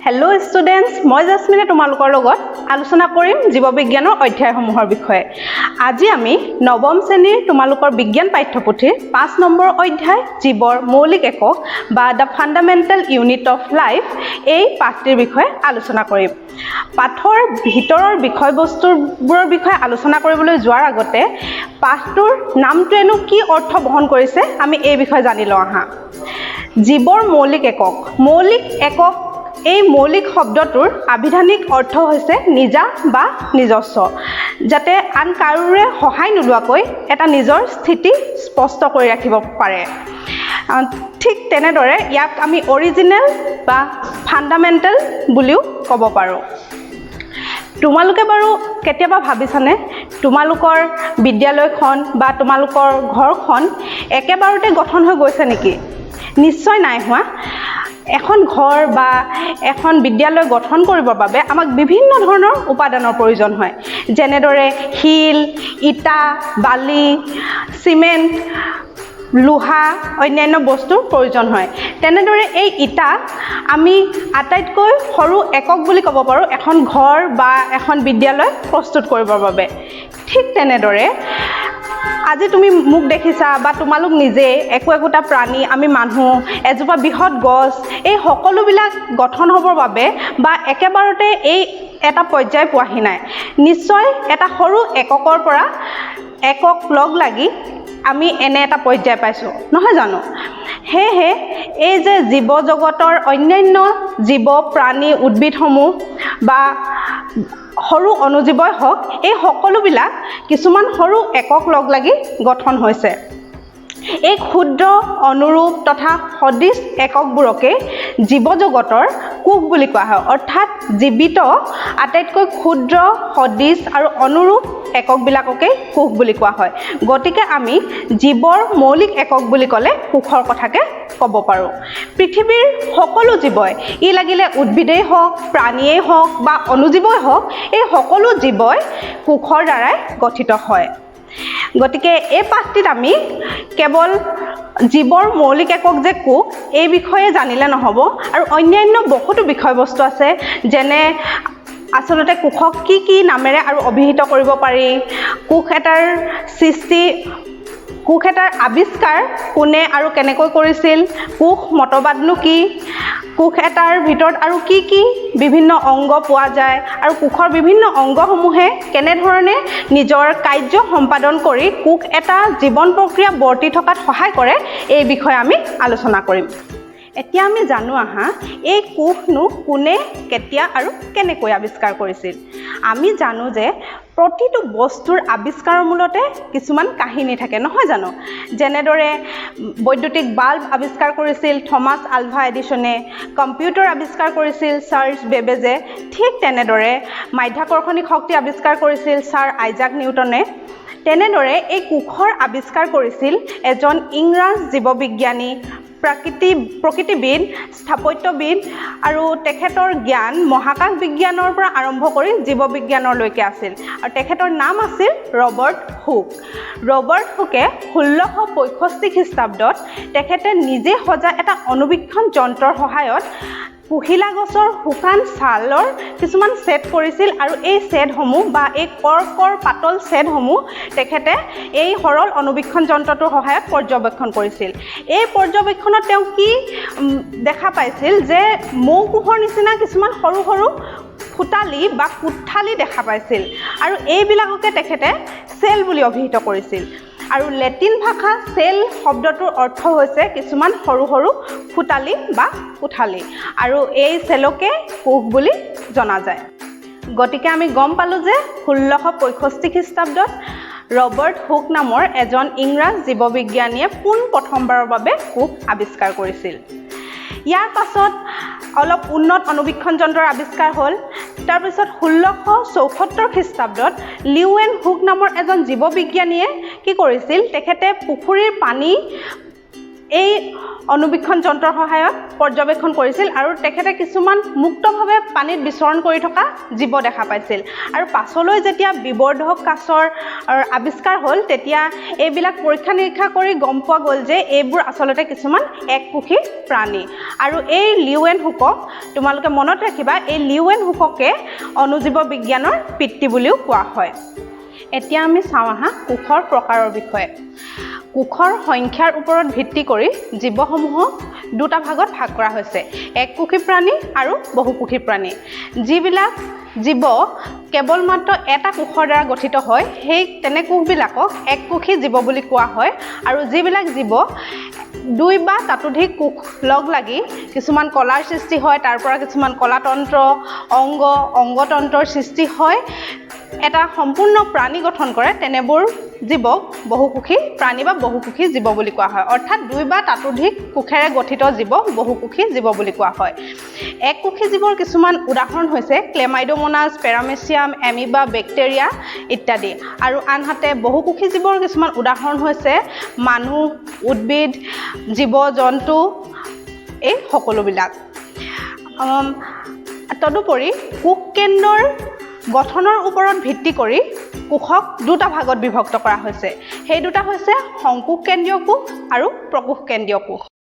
Hello' students, মই জাস্মিনে তোমালোকৰ লগত আলোচনা কৰিম জীৱবিজ্ঞানৰ অধ্যায়সমূহৰ বিষয়ে। আজি আমি নৱম শ্ৰেণীৰ তোমালোকৰ বিজ্ঞান পাঠ্যপুথিৰ 5 নম্বৰ অধ্যায় জীৱৰ মৌলিক একক বা the fundamental unit of life এই পাঠটিৰ বিষয়ে আলোচনা কৰিম। পাঠৰ ভিতৰৰ বিষয়বস্তুবোৰৰ বিষয়ে আলোচনা কৰিবলৈ যোৱাৰ আগতে পাঠটোৰ নামটোৱেনো কি অৰ্থ বহন কৰিছে আমি এই বিষয়ে জানি লওঁ আহা। জীৱৰ মৌলিক একক। মৌলিক একক এই মৌলিক শব্দটোৰ আবিধানিক অৰ্থ হৈছে নিজা বা নিজস্ব, যাতে আন কাৰোৰে সহায় নোলোৱাকৈ এটা নিজৰ স্থিতি স্পষ্ট কৰি ৰাখিব পাৰে। ঠিক তেনেদৰে ইয়াক আমি অৰিজিনেল বা ফাণ্ডামেণ্টেল বুলিও ক'ব পাৰোঁ। তোমালোকে বাৰু কেতিয়াবা ভাবিছানে তোমালোকৰ বিদ্যালয়খন বা তোমালোকৰ ঘৰখন একেবাৰতে গঠন হৈ গৈছে নেকি? নিশ্চয় নাই হোৱা। এখন ঘৰ বা এখন বিদ্যালয় গঠন কৰিবৰ বাবে আমাক বিভিন্ন ধৰণৰ উপাদানৰ প্ৰয়োজন হয়, যেনেদৰে শিল, ইটা, বালি, চিমেণ্ট, লোহা, অন্যান্য বস্তুৰ প্ৰয়োজন হয়। তেনেদৰে এই ইটা আমি আটাইতকৈ সৰু একক বুলি ক'ব পাৰোঁ এখন ঘৰ বা এখন বিদ্যালয় প্ৰস্তুত কৰিবৰ বাবে। ঠিক তেনেদৰে আজি তুমি মোক দেখিছা বা তোমালোক নিজে একোটা প্ৰাণী, আমি মানুহ, এজোপা বৃহৎ গছ, এই সকলোবিলাক গঠন হ'বৰ বাবে বা একেবাৰতে এই এটা পৰ্যায় পোৱাহি নাই। নিশ্চয় এটা সৰু একৰ পৰা একক লগ লাগি আমি এনে এটা পৰ্যায় পাইছোঁ, নহয় জানো? সেয়েহে এই যে জীৱ জগতৰ অন্যান্য জীৱ, প্ৰাণী, উদ্ভিদসমূহ বা সৰু অণুজীৱই হওক, এই সকলোবিলাক কিছুমান সৰু একক লগ লাগি গঠন হৈছে। এই ক্ষুদ্ৰ অনুৰূপ তথা সদৃশ এককবোৰকে জীৱ জগতৰ কোষ বুলি কোৱা হয়, অৰ্থাৎ জীৱিত আটাইতকৈ ক্ষুদ্ৰ, সদৃশ আৰু অনুৰূপ এককবিলাককে কোষ বুলি কোৱা হয়। গতিকে আমি জীৱৰ মৌলিক একক বুলি ক'লে কোষৰ কথাকে ক'ব পাৰোঁ। পৃথিৱীৰ সকলো জীৱই, ই লাগিলে উদ্ভিদেই হওক, প্ৰাণীয়েই হওক বা অণুজীৱই হওক, এই সকলো জীৱই কোষৰ দ্বাৰাই গঠিত হয়। গতিকে এই পাঠটিত আমি কেৱল জীৱৰ মৌলিক একক যে কোষ এই বিষয়ে জানিলে নহ'ব, আৰু অন্যান্য বহুতো বিষয়বস্তু আছে, যেনে আচলতে কোষক কি কি নামেৰে আৰু অভিহিত কৰিব পাৰি, কোষ এটাৰ সৃষ্টি, কোষ এটাৰ আৱিষ্কাৰ কোনে আৰু কেনেকৈ কৰিছিল, কোষ মতবাদনো কি, কোষ এটাৰ ভিতৰত আৰু কি কি বিভিন্ন অংগ পোৱা যায়, আৰু কোষৰ বিভিন্ন অংগসমূহে কেনেধৰণে নিজৰ কাৰ্য সম্পাদন কৰি কোষ এটা জীৱন প্ৰক্ৰিয়া বৰ্তি থকাত সহায় কৰে, এই বিষয়ে আমি আলোচনা কৰিম। এতিয়া আমি জানো আহা এই কোষনো কোনে, কেতিয়া আৰু কেনেকৈ আৱিষ্কাৰ কৰিছিল। আমি জানো যে প্ৰতিটো বস্তুৰ আৱিষ্কাৰৰ মূলতে কিছুমান কাহিনী থাকে, নহয় জানো? যেনেদৰে বৈদ্যুতিক বাল্ব আৱিষ্কাৰ কৰিছিল থমাছ আলভা এডিছনে, কম্পিউটাৰ আৱিষ্কাৰ কৰিছিল চাৰ্লছ বেবেজে, ঠিক তেনেদৰে মাধ্যাকৰ্ষণিক শক্তি আৱিষ্কাৰ কৰিছিল ছাৰ আইজাক নিউটনে। তেনেদৰে এই কোষৰ আৱিষ্কাৰ কৰিছিল এজন ইংৰাজ জীৱবিজ্ঞানী, প্ৰকৃতিবিদ, স্থাপত্যবিদ, আৰু তেখেতৰ জ্ঞান মহাকাশ বিজ্ঞানৰ পৰা আৰম্ভ কৰি জীৱবিজ্ঞানলৈকে আছিল, আৰু তেখেতৰ নাম আছিল ৰবাৰ্ট হুক। ৰবাৰ্ট হুকে 1665 খ্ৰীষ্টাব্দত তেখেতে নিজে সজা এটা অণুবীক্ষণ যন্ত্ৰৰ সহায়ত পহিলা গছৰ শুকান ছালৰ কিছুমান ছেট কৰিছিল, আৰু এই ছেটসমূহ বা এই কৰ পাতল ছেটসমূহ তেখেতে এই সৰল অণুবীক্ষণ যন্ত্ৰটোৰ সহায়ত পৰ্যবেক্ষণ কৰিছিল। এই পৰ্যবেক্ষণত তেওঁ কি দেখা পাইছিল যে মৌ কোষৰ নিচিনা কিছুমান সৰু সৰু ফুটালি বা কোঠালি দেখা পাইছিল, আৰু এইবিলাককে তেখেতে চেল বুলি অভিহিত কৰিছিল। আৰু লেটিন ভাষা চেল শব্দটোৰ অৰ্থ হৈছে কিছুমান সৰু সৰু ফুটালি বা কোঠালি, আৰু এই চেলকে কোষ বুলি জনা যায়। গতিকে আমি গম পালোঁ যে 1665 খ্ৰীষ্টাব্দত ৰবাৰ্ট হুক নামৰ এজন ইংৰাজ জীৱবিজ্ঞানীয়ে পোনপ্ৰথমবাৰৰ বাবে কোষ আৱিষ্কাৰ কৰিছিল। ইয়াৰ পাছত অলপ উন্নত অণুবীক্ষণ যন্ত্ৰৰ আৱিষ্কাৰ হ'ল। তাৰপিছত 1674 খ্ৰীষ্টাব্দত লিউৱেন হুক নামৰ এজন জীৱবিজ্ঞানীয়ে কি কৰিছিল, তেখেতে পুখুৰীৰ পানী এই অনুবীক্ষণ যন্ত্ৰৰ সহায়ত পৰ্যবেক্ষণ কৰিছিল আৰু তেখেতে কিছুমান মুক্তভাৱে পানীত বিচৰণ কৰি থকা জীৱ দেখা পাইছিল আৰু পাছলৈ যেতিয়া বিবৰ্ধক কাছৰ আৱিষ্কাৰ হ'ল তেতিয়া এইবিলাক পৰীক্ষা নিৰীক্ষা কৰি গম পোৱা গ'ল যে এইবোৰ আচলতে কিছুমান এককোষী প্ৰাণী আৰু এই লিউৱেন হুকক তোমালোকে মনত ৰাখিবা এই লিউৱেন হুককে অণুজীৱ বিজ্ঞানৰ পিতৃ বুলিও কোৱা হয় এতিয়া আমি চাওঁ আহা কোষৰ প্ৰকাৰৰ বিষয়ে কোষৰ সংখ্যাৰ ওপৰত ভিত্তি কৰি জীৱসমূহক দুটা ভাগত ভাগ কৰা হৈছে এককোষী প্ৰাণী আৰু বহুকোষী প্ৰাণী যিবিলাক জীৱ কেৱল মাত্ৰ এটা কোষৰ দ্বাৰা গঠিত হয় সেই তেনে কোষবিলাকক এককোষী জীৱ বুলি কোৱা হয় আৰু যিবিলাক জীৱ দুই বা তাতোধিক কোষ লগ লাগি কিছুমান কলাৰ সৃষ্টি হয় তাৰ পৰা কিছুমান কলাতন্ত্ৰ অংগতন্ত্ৰৰ সৃষ্টি হয় এটা সম্পূৰ্ণ প্ৰাণী গঠন কৰে তেনেবোৰ জীৱক বহুকোষী প্ৰাণী বা বহুকোষী জীৱ বুলি কোৱা হয় অৰ্থাৎ দুই বা তাতোধিক কোষেৰে গঠিত জীৱ বহুকোষী জীৱ বুলি কোৱা হয় এককোষী জীৱৰ কিছুমান উদাহৰণ হৈছে ক্লেমাইডোমোনাছ পেৰামেচিয়াম এমিবা বেক্টেৰিয়া ইত্যাদি আৰু আনহাতে বহুকোষী জীৱৰ কিছুমান উদাহৰণ হৈছে মানুহ উদ্ভিদ জীৱ জন্তু এই সকলোবিলাক তদুপৰি কোষ কেন্দ্ৰৰ গঠনৰ ওপৰত ভিত্তি কৰি কোষক দুটা ভাগত বিভক্ত কৰা হৈছে সেই দুটা হৈছে সংকোষ কেন্দ্ৰীয় কোষ আৰু প্ৰকোষ কেন্দ্ৰীয় কোষ